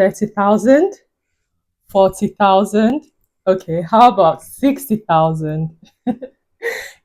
30,000, 40,000. Okay, how about 60,000?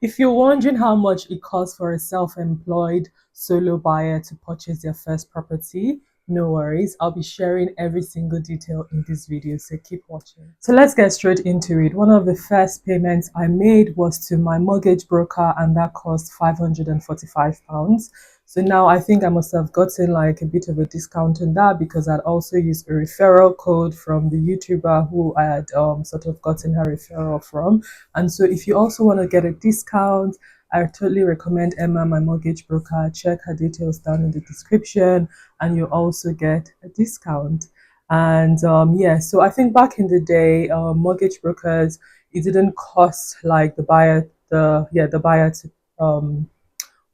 If you're wondering how much it costs for a self-employed solo buyer to purchase their first property, no worries. I'll be sharing every single detail in this video, so keep watching. So let's get straight into it. One of the first payments I made was to my mortgage broker, and that cost £545. So now I think I must have gotten like a bit of a discount on that because I'd also used a referral code from the YouTuber who I had sort of gotten her referral from. And so if you also want to get a discount, I totally recommend Emma, my mortgage broker. Check her details down in the description and you'll also get a discount. And yeah, so I think back in the day, mortgage brokers, it didn't cost like the buyer to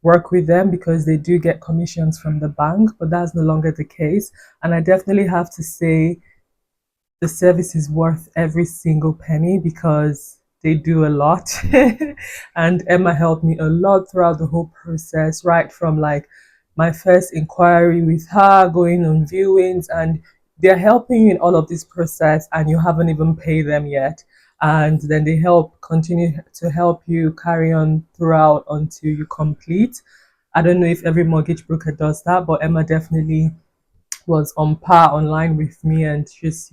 work with them because they do get commissions from the bank, but that's no longer the case. And I definitely have to say the service is worth every single penny because they do a lot. And Emma helped me a lot throughout the whole process, right from like my first inquiry with her, going on viewings, and they're helping you in all of this process and you haven't even paid them yet. And then they continue to help you carry on throughout until you complete. I don't know if every mortgage broker does that, but Emma definitely was on par online with me and just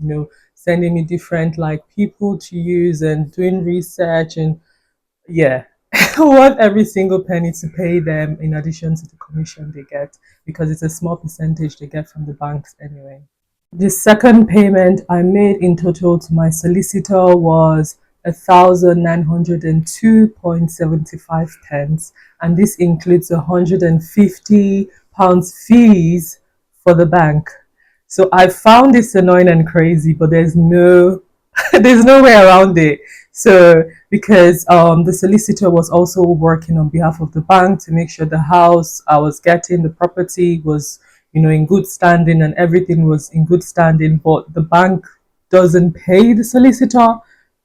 sending me different like people to use and doing research. And yeah, I want every single penny to pay them in addition to the commission they get because it's a small percentage they get from the banks anyway. The second payment I made in total to my solicitor was 1,902.75 pence, and this includes £150 fees for the bank. So I found this annoying and crazy, but there's no there's no way around it. So because the solicitor was also working on behalf of the bank to make sure the house I was getting, the property was in good standing and everything was in good standing, but the bank doesn't pay the solicitor,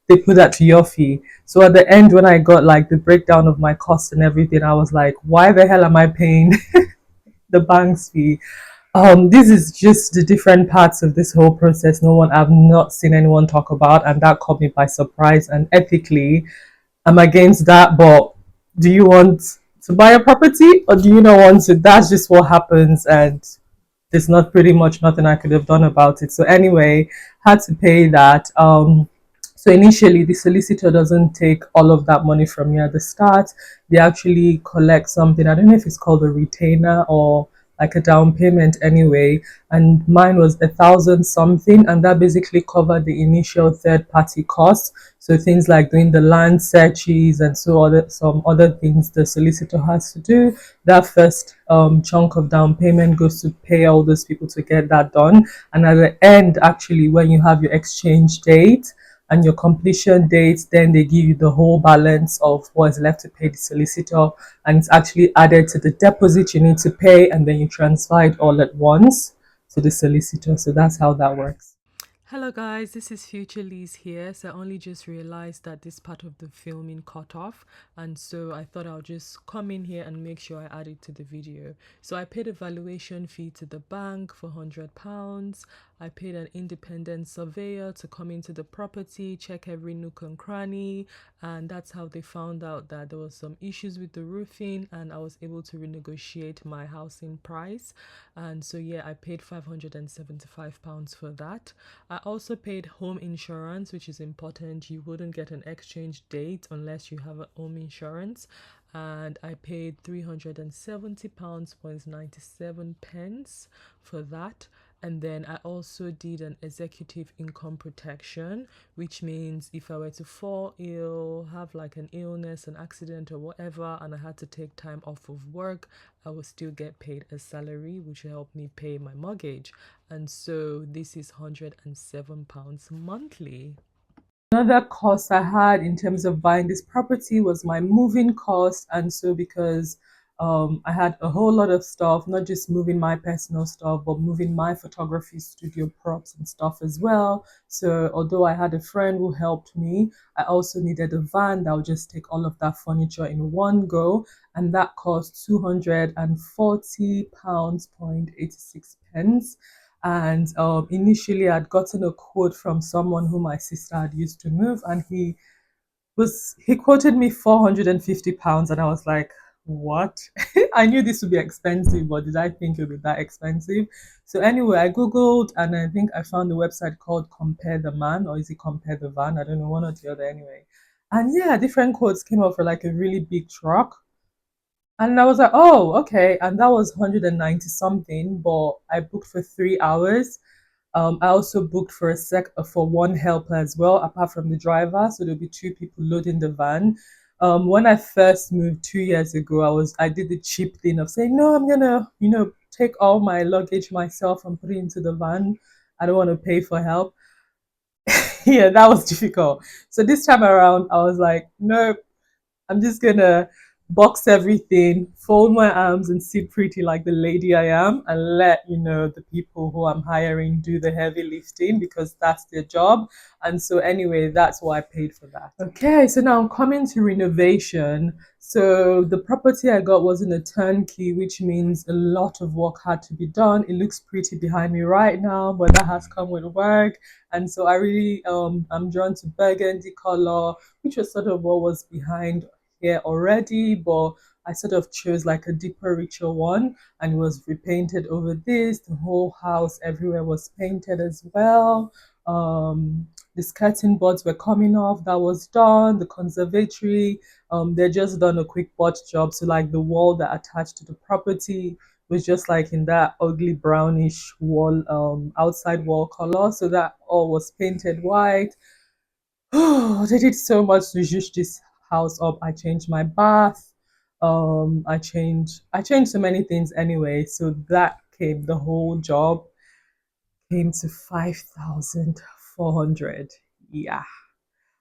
they put that to your fee. So at the end, when I got like the breakdown of my costs and everything, I was like, why the hell am I paying the bank's fee? This is just the different parts of this whole process. I've not seen anyone talk about, and that caught me by surprise. And ethically, I'm against that. But do you want to buy a property or do you not want to? That's just what happens, and there's not pretty much nothing I could have done about it. So anyway, had to pay that. So initially, the solicitor doesn't take all of that money from you at the start. They actually collect something. I don't know if it's called a retainer or like a down payment anyway. And mine was 1,000 something, and that basically covered the initial third party costs. So things like doing the land searches and some other things the solicitor has to do. That first chunk of down payment goes to pay all those people to get that done. And at the end, actually, when you have your exchange date and your completion date, then they give you the whole balance of what is left to pay the solicitor, and it's actually added to the deposit you need to pay, and then you transfer it all at once to the solicitor. So that's how that works. Hello guys, this is future Lize here. So I only just realized that this part of the filming cut off, and so I thought I'll just come in here and make sure I add it to the video. So I paid a valuation fee to the bank for £100. I paid an independent surveyor to come into the property, check every nook and cranny, and that's how they found out that there was some issues with the roofing, and I was able to renegotiate my housing price. And so yeah, I paid £575 for that. I also paid home insurance, which is important. You wouldn't get an exchange date unless you have a home insurance. And I paid £370.97 for that. And then I also did an executive income protection, which means if I were to fall ill, have like an illness, an accident or whatever, and I had to take time off of work, I would still get paid a salary, which will help me pay my mortgage. And so this is £107 monthly. Another cost I had in terms of buying this property was my moving cost. And so because I had a whole lot of stuff, not just moving my personal stuff, but moving my photography studio props and stuff as well. So although I had a friend who helped me, I also needed a van that would just take all of that furniture in one go. And that cost £240.86. And initially I'd gotten a quote from someone who my sister had used to move, and he quoted me £450, and I was like, what? I knew this would be expensive, but did I think it would be that expensive? So anyway, I googled, and I think I found a website called Compare the Man, or is it Compare the Van? I don't know, one or the other anyway. And yeah, different quotes came up for like a really big truck. And I was like, oh, okay. And that was 190 something, but I booked for 3 hours. I also booked for for one helper as well, apart from the driver. So there'll be two people loading the van. When I first moved 2 years ago, I did the cheap thing of saying, no, I'm gonna, take all my luggage myself and put it into the van. I don't want to pay for help. Yeah, that was difficult. So this time around, I was like, no, I'm just gonna box everything, fold my arms, and sit pretty like the lady I am, and let the people who I'm hiring do the heavy lifting because that's their job. And so, anyway, that's why I paid for that. Okay, so now I'm coming to renovation. So the property I got wasn't a turnkey, which means a lot of work had to be done. It looks pretty behind me right now, but that has come with work. And so I really I'm drawn to burgundy color, which was sort of what was behind here already, but I sort of chose like a deeper, richer one, and it was repainted over this. The whole house, everywhere was painted as well. The skirting boards were coming off, that was done. The conservatory, they just done a quick botch job. So like the wall that attached to the property was just like in that ugly brownish wall, outside wall color. So that all was painted white. Oh, they did so much to zhuzh this house up. I changed my bath. I changed so many things anyway. So that came the whole job came to 5,400. Yeah.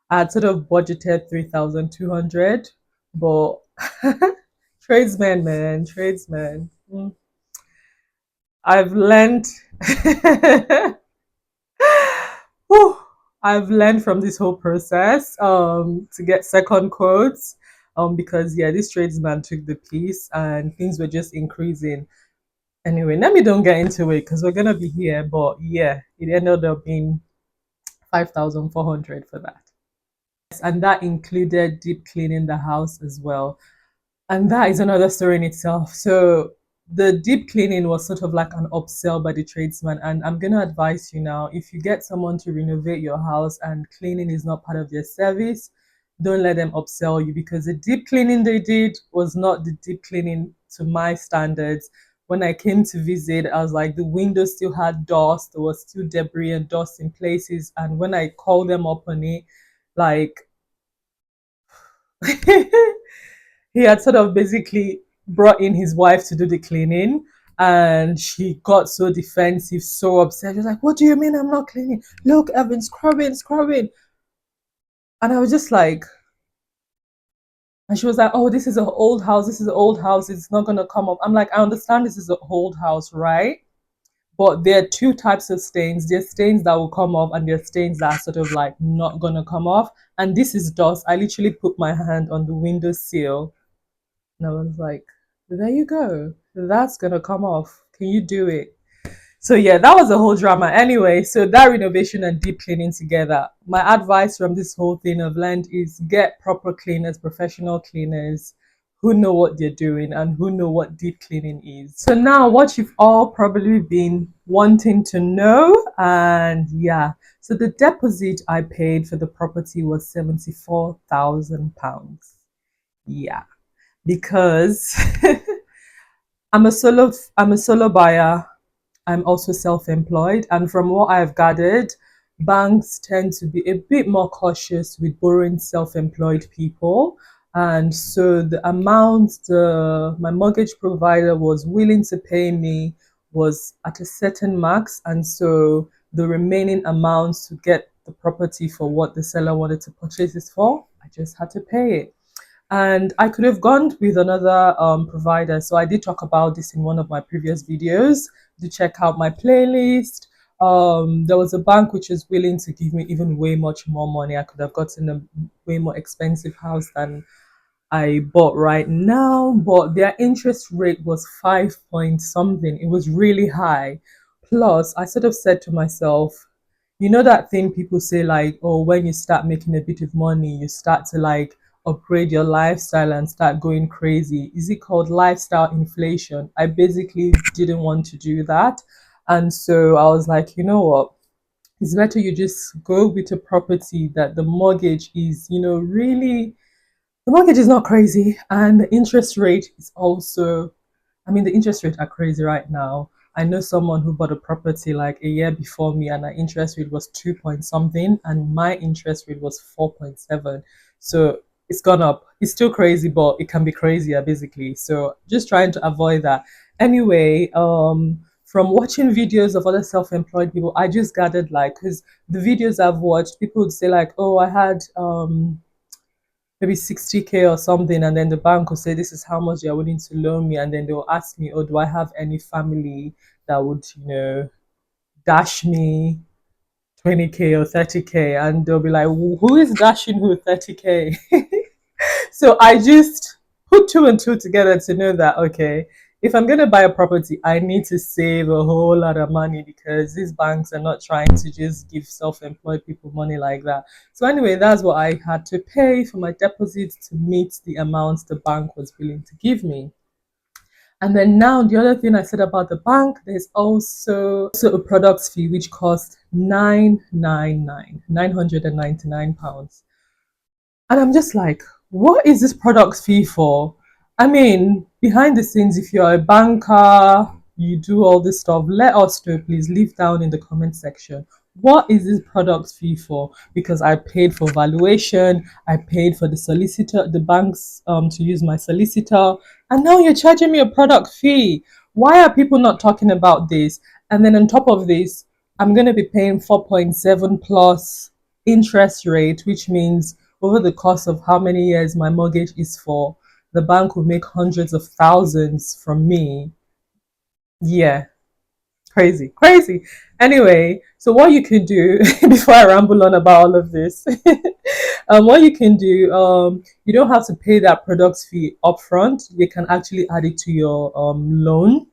I had sort of budgeted 3,200, but tradesmen, man, tradesmen. I've learned Whew, I've learned from this whole process to get second quotes because yeah, this tradesman took the piece and things were just increasing. Anyway, let me don't get into it because we're gonna be here, but yeah, it ended up being 5,400 for that. And that included deep cleaning the house as well. And that is another story in itself. So the deep cleaning was sort of like an upsell by the tradesman. And I'm going to advise you now, if you get someone to renovate your house and cleaning is not part of their service, don't let them upsell you, because the deep cleaning they did was not the deep cleaning to my standards. When I came to visit, I was like, the windows still had dust, there was still debris and dust in places. And when I called them up on it, like he had sort of basically brought in his wife to do the cleaning, and she got so defensive, so upset. She was like, what do you mean I'm not cleaning? Look, I've been scrubbing. And I was just like, and she was like, oh, this is an old house. This is an old house. It's not going to come up. I'm like, I understand this is an old house, right? But there are two types of stains. There's stains that will come off, and there's stains that are sort of like not going to come off. And this is dust. I literally put my hand on the window sill. And I was like, there you go. That's gonna come off. Can you do it? So yeah, that was a whole drama. Anyway, so that renovation and deep cleaning together. My advice from this whole thing I've learned is get proper cleaners, professional cleaners who know what they're doing and who know what deep cleaning is. So now what you've all probably been wanting to know, and yeah. So the deposit I paid for the property was £74,000. Yeah, because I'm a solo buyer. I'm also self-employed, and from what I've gathered, banks tend to be a bit more cautious with borrowing self-employed people. And so the amount my mortgage provider was willing to pay me was at a certain max, and so the remaining amounts to get the property for what the seller wanted to purchase it for, I just had to pay it. And I could have gone with another provider. So I did talk about this in one of my previous videos. To check out my playlist. There was a bank which was willing to give me even way much more money. I could have gotten a way more expensive house than I bought right now, but their interest rate was 5 point something. It was really high. Plus, I sort of said to myself, you know that thing people say like, oh, when you start making a bit of money, you start to like upgrade your lifestyle and start going crazy. Is it called lifestyle inflation? I basically didn't want to do that. And so I was like, you know what? It's better you just go with a property that the mortgage is, really, the mortgage is not crazy and the interest rate is also, I mean, the interest rates are crazy right now. I know someone who bought a property like a year before me, and her interest rate was 2 point something, and my interest rate was 4.7. So it's gone up. It's still crazy, but it can be crazier basically. So just trying to avoid that. Anyway, from watching videos of other self-employed people, I just gathered like, because the videos I've watched, people would say like, oh, I had maybe 60K or something, and then the bank will say this is how much they're willing to loan me, and then they'll ask me, oh, do I have any family that would dash me 20K or 30K, and they'll be like, who is dashing who 30K? So I just put two and two together to know that, okay, if I'm going to buy a property, I need to save a whole lot of money because these banks are not trying to just give self-employed people money like that. So anyway, that's what I had to pay for my deposit to meet the amount the bank was willing to give me. And then now the other thing I said about the bank, there's also a products fee which costs 999 £999. And I'm just like, what is this product fee for? I mean, behind the scenes, if you're a banker, you do all this stuff, let us know, please. Leave down in the comment section. What is this product fee for? Because I paid for valuation, I paid for the solicitor, the banks to use my solicitor, and now you're charging me a product fee. Why are people not talking about this? And then on top of this, I'm going to be paying 4.7 plus interest rate, which means over the course of how many years my mortgage is for, the bank will make hundreds of thousands from me. Yeah, crazy, crazy. Anyway, so what you can do before I ramble on about all of this, what you can do, you don't have to pay that product fee upfront. You can actually add it to your loan,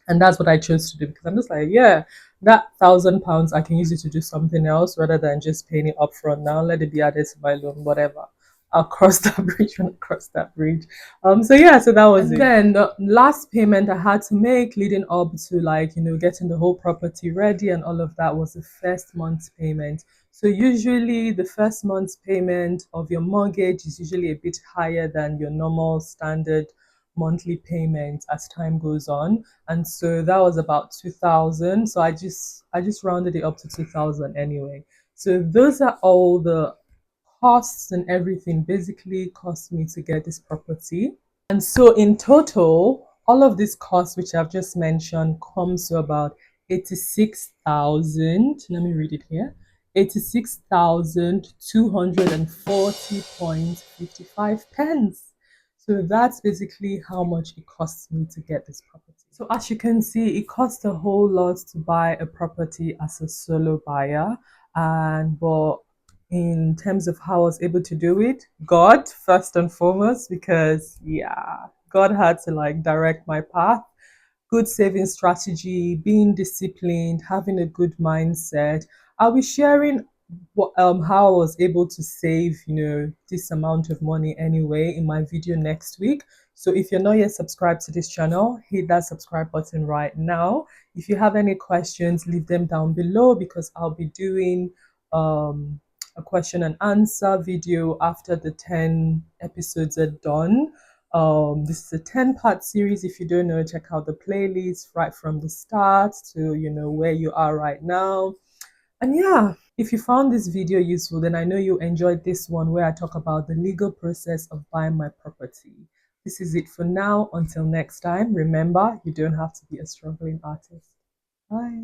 and that's what I chose to do because I'm just like, yeah, that £1,000 I can use it to do something else rather than just paying it upfront now. Let it be added to my loan, whatever. I'll cross that bridge when I cross that bridge. So yeah, so that was it. Then the last payment I had to make leading up to like, getting the whole property ready and all of that was the first month's payment. So usually the first month's payment of your mortgage is usually a bit higher than your normal standard monthly payment as time goes on, and so that was about 2000. So I just rounded it up to 2000 anyway. So those are all the costs and everything basically cost me to get this property. And so in total, all of these costs which I've just mentioned comes to about 86,000. Let me read it here. 86,240.55 pence. So that's basically how much it costs me to get this property. So as you can see, it costs a whole lot to buy a property as a solo buyer. And but in terms of how I was able to do it, God first and foremost, because yeah, God had to like direct my path. Good saving strategy, being disciplined, having a good mindset. I'll be sharing how I was able to save, this amount of money anyway in my video next week. So if you're not yet subscribed to this channel, hit that subscribe button right now. If you have any questions, leave them down below because I'll be doing a question and answer video after the 10 episodes are done. This is a 10-part series. If you don't know, check out the playlist right from the start to where you are right now. And yeah, if you found this video useful, then I know you enjoyed this one where I talk about the legal process of buying my property. This is it for now. Until next time, remember, you don't have to be a struggling artist. Bye.